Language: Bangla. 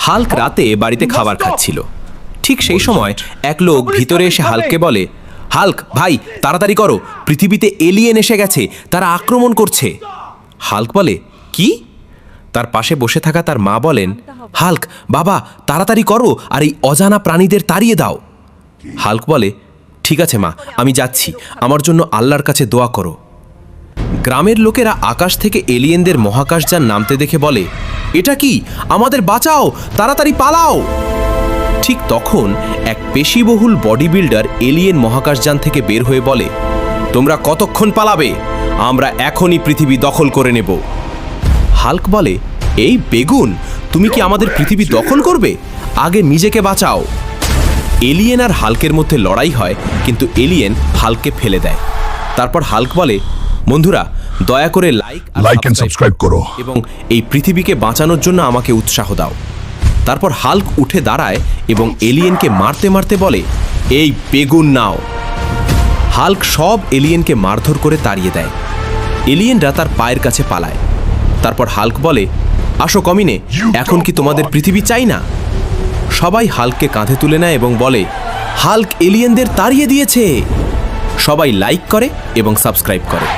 হাল্ক রাতে বাড়িতে খাবার খাচ্ছিল। ঠিক সেই সময় এক লোক ভিতরে এসে হাল্ককে বলে, হাল্ক ভাই তাড়াতাড়ি করো, পৃথিবীতে এলিয়েন এসে গেছে, তারা আক্রমণ করছে। হাল্ক বলে, কি? তার পাশে বসে থাকা তার মা বলেন, হাল্ক বাবা তাড়াতাড়ি করো আর এই অজানা প্রাণীদের তাড়িয়ে দাও। হাল্ক বলে, ঠিক আছে মা, আমি যাচ্ছি, আমার জন্য আল্লাহর কাছে দোয়া করো। গ্রামের লোকেরা আকাশ থেকে এলিয়েনদের মহাকাশযান নামতে দেখে বলে, এটা কি? আমাদের বাঁচাও, তাড়াতাড়ি পালাও। ঠিক তখন এক পেশিবহুল বডি বিল্ডার এলিয়েন মহাকাশযান থেকে বের হয়ে বলে, তোমরা কতক্ষণ পালাবে? আমরা এখনই পৃথিবী দখল করে নেব। হাল্ক বলে, এই বেগুন, তুমি কি আমাদের পৃথিবী দখল করবে? আগে নিজেকে বাঁচাও। এলিয়েন আর হাল্কের মধ্যে লড়াই হয়, কিন্তু এলিয়েন হাল্ককে ফেলে দেয়। তারপর হাল্ক বলে, বন্ধুরা দয়া করে লাইক এন্ড সাবস্ক্রাইব করো এবং এই পৃথিবীকে বাঁচানোর জন্য আমাকে উৎসাহ দাও। তারপর হাল্ক উঠে দাঁড়ায় এবং এলিয়েনকে মারতে মারতে বলে, এই বেগুন নাও। হাল্ক সব এলিয়েনকে মারধর করে তাড়িয়ে দেয়। এলিয়েনরা তার পায়ের কাছে পালায়। তারপর হাল্ক বলে, আসো কমিনে, এখন কি তোমাদের পৃথিবী চাই না? সবাই হাল্ককে কাঁধে তুলে নেয় এবং বলে, হাল্ক এলিয়েনদের তাড়িয়ে দিয়েছে। সবাই লাইক করে এবং সাবস্ক্রাইব করে।